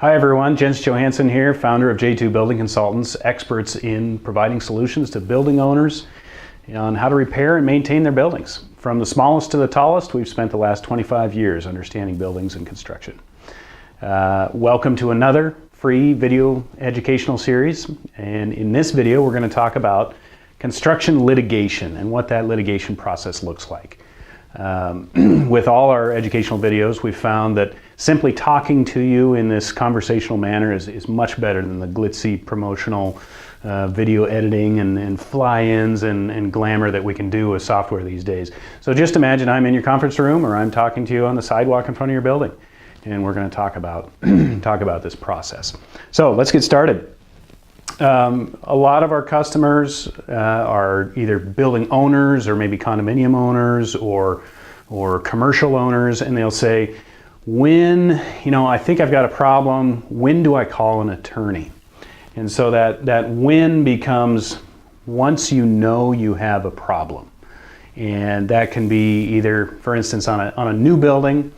Hi everyone, Jens Johansson here, founder of J2 Building Consultants, experts in providing solutions to building owners on how to repair and maintain their buildings. From the smallest to the tallest, we've spent the last 25 years understanding buildings and construction. Welcome to another free video educational series, and in this video we're going to talk about construction litigation and what that litigation process looks like. With all our educational videos, we've found that simply talking to you in this conversational manner is much better than the glitzy promotional video editing and fly-ins and glamour that we can do with software these days. So just imagine I'm in your conference room or I'm talking to you on the sidewalk in front of your building, and we're going to talk about this process. So let's get started. A lot of our customers are either building owners or maybe condominium owners or commercial owners, and they'll say, when, I think I've got a problem, when do I call an attorney? And so that when becomes once you know you have a problem. And that can be either, for instance, on a new building,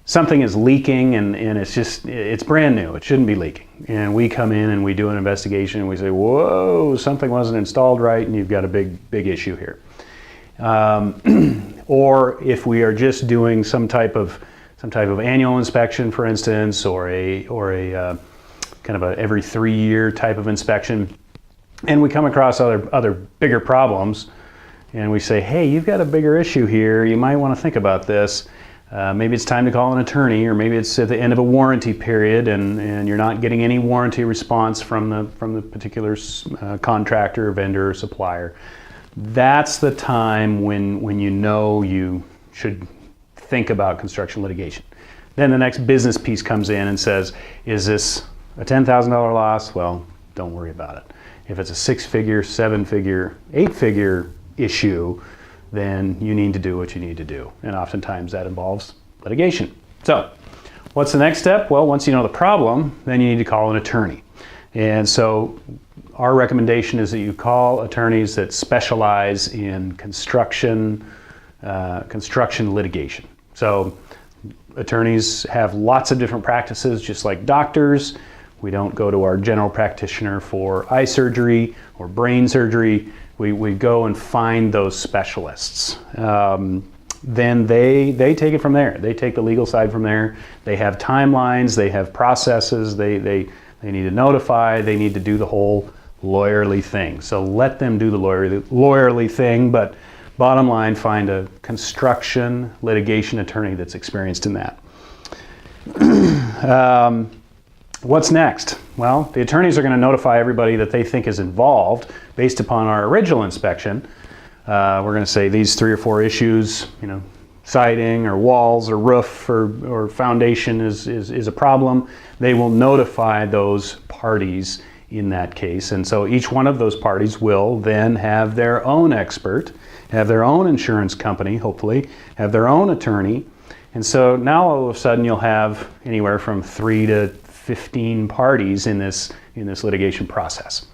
something is leaking and it's brand new, it shouldn't be leaking. And we come in and we do an investigation and we say, whoa, something wasn't installed right and you've got a big issue here. Or if we are just doing some type of annual inspection, for instance, or a kind of a every 3-year type of inspection, and we come across other bigger problems, and we say, hey, you've got a bigger issue here, you might want to think about this. Maybe it's time to call an attorney, or maybe it's at the end of a warranty period and you're not getting any warranty response from the particular contractor, vendor, or supplier. That's the time when you know you should think about construction litigation. Then the next business piece comes in and says, is this a $10,000 loss? Well, don't worry about it. If it's a 6-figure, 7-figure, 8-figure issue, then you need to do what you need to do. And oftentimes that involves litigation. So what's the next step? Well, once you know the problem, then you need to call an attorney. And so our recommendation is that you call attorneys that specialize in construction litigation. So attorneys have lots of different practices, just like doctors. We don't go to our general practitioner for eye surgery or brain surgery. We go and find those specialists. Then they take it from there. They take the legal side from there. They have timelines, they have processes, they need to notify, they need to do the whole lawyerly thing. So let them do the lawyerly thing, but bottom line, find a construction litigation attorney that's experienced in that. What's next? Well, the attorneys are going to notify everybody that they think is involved based upon our original inspection. We're going to say these 3 or 4 issues, siding or walls or roof or foundation is a problem. They will notify those parties in that case. And so each one of those parties will then have their own expert, have their own insurance company, hopefully, have their own attorney. And so now all of a sudden you'll have anywhere from 3 to 15 parties in this litigation process.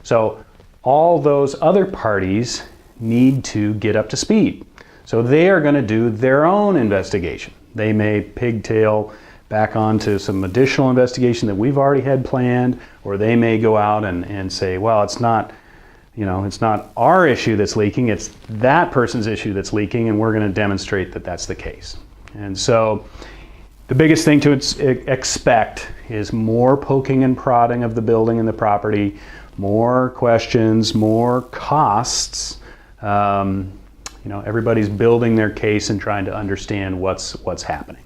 So all those other parties need to get up to speed. So they are going to do their own investigation. They may pigtail back onto some additional investigation that we've already had planned, or they may go out and say, well, it's not our issue that's leaking, it's that person's issue that's leaking, and we're going to demonstrate that that's the case. And so the biggest thing to expect is more poking and prodding of the building and the property, more questions, more costs. Everybody's building their case and trying to understand what's happening.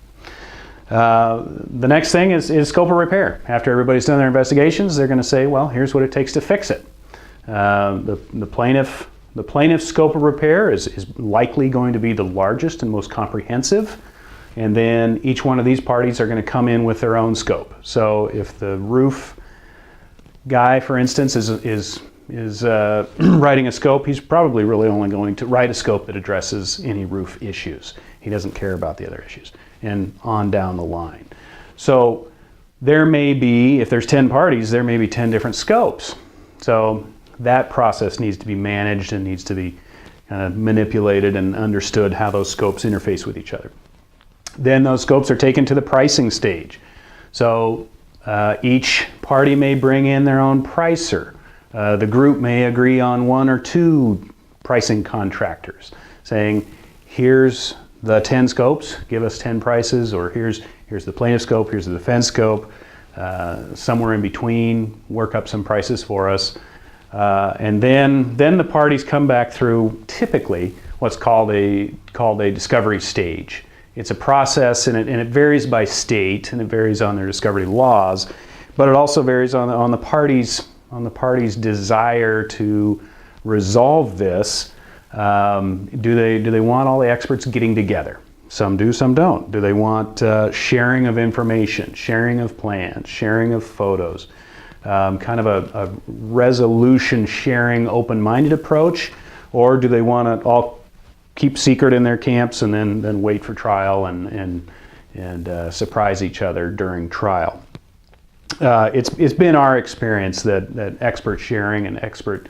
The next thing is scope of repair. After everybody's done their investigations, they're going to say, well, here's what it takes to fix it. The plaintiff's scope of repair is likely going to be the largest and most comprehensive. And then each one of these parties are going to come in with their own scope. So if the roof guy, for instance, is writing a scope, he's probably really only going to write a scope that addresses any roof issues. He doesn't care about the other issues, and on down the line. So there may be, if there's 10 parties, there may be 10 different scopes. So that process needs to be managed and needs to be kind of manipulated and understood how those scopes interface with each other. Then those scopes are taken to the pricing stage. So Each party may bring in their own pricer. The group may agree on 1 or 2 pricing contractors, saying, here's the 10 scopes, give us 10 prices, or here's the plaintiff scope, here's the defense scope, somewhere in between, work up some prices for us. And then the parties come back through typically what's called a discovery stage. It's a process, and it varies by state, and it varies on their discovery laws, but it also varies on the parties' desire to resolve this. Do they want all the experts getting together? Some do, some don't. Do they want sharing of information, sharing of plans, sharing of photos, kind of a resolution sharing, open-minded approach, or do they want to all keep secret in their camps and then wait for trial and surprise each other during trial? It's been our experience that expert sharing and experts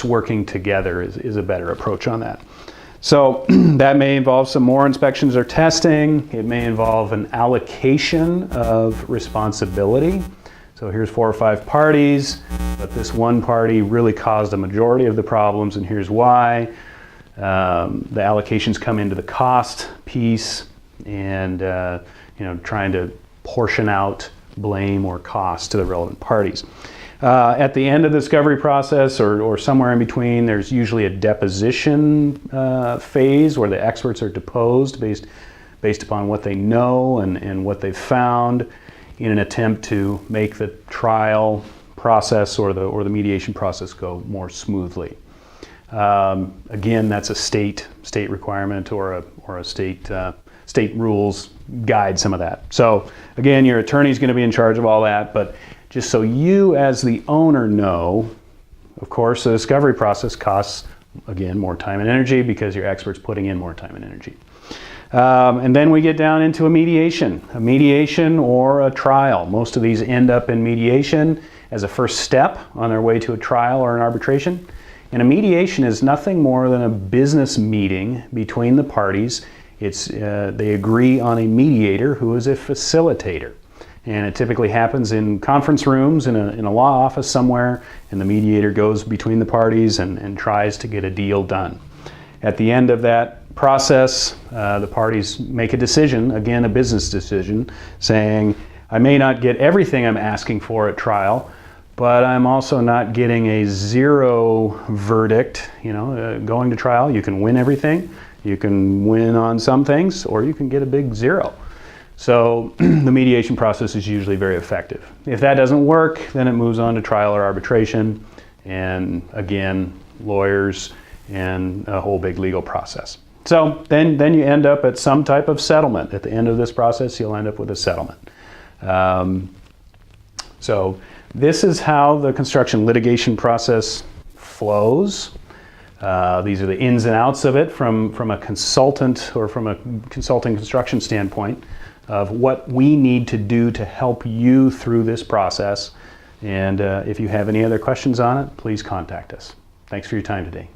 working together is a better approach on that. So that may involve some more inspections or testing. It may involve an allocation of responsibility. So here's 4 or 5 parties, but this one party really caused a majority of the problems, and here's why. The allocations come into the cost piece, and trying to portion out blame or cost to the relevant parties. At the end of the discovery process, or somewhere in between, there's usually a deposition phase where the experts are deposed based upon what they know and what they've found, in an attempt to make the trial process or the mediation process go more smoothly. Again, that's a state requirement, or a state rules guide some of that. So again, your attorney's going to be in charge of all that, but just so you as the owner know, of course, the discovery process costs, again, more time and energy because your expert's putting in more time and energy. And then we get down into a mediation or a trial. Most of these end up in mediation as a first step on their way to a trial or an arbitration. And a mediation is nothing more than a business meeting between the parties. They agree on a mediator who is a facilitator. And it typically happens in conference rooms in a law office somewhere, and the mediator goes between the parties and tries to get a deal done. At the end of that process, the parties make a decision, again a business decision, saying, I may not get everything I'm asking for at trial, but I'm also not getting a 0 verdict. Going to trial, you can win everything, you can win on some things, or you can get a big 0. So the mediation process is usually very effective. If that doesn't work, then it moves on to trial or arbitration, and again, lawyers and a whole big legal process. So then you end up at some type of settlement. At the end of this process, you'll end up with a settlement. So this is how the construction litigation process flows. These are the ins and outs of it from a consultant or from a consulting construction standpoint of what we need to do to help you through this process. And if you have any other questions on it, please contact us. Thanks for your time today.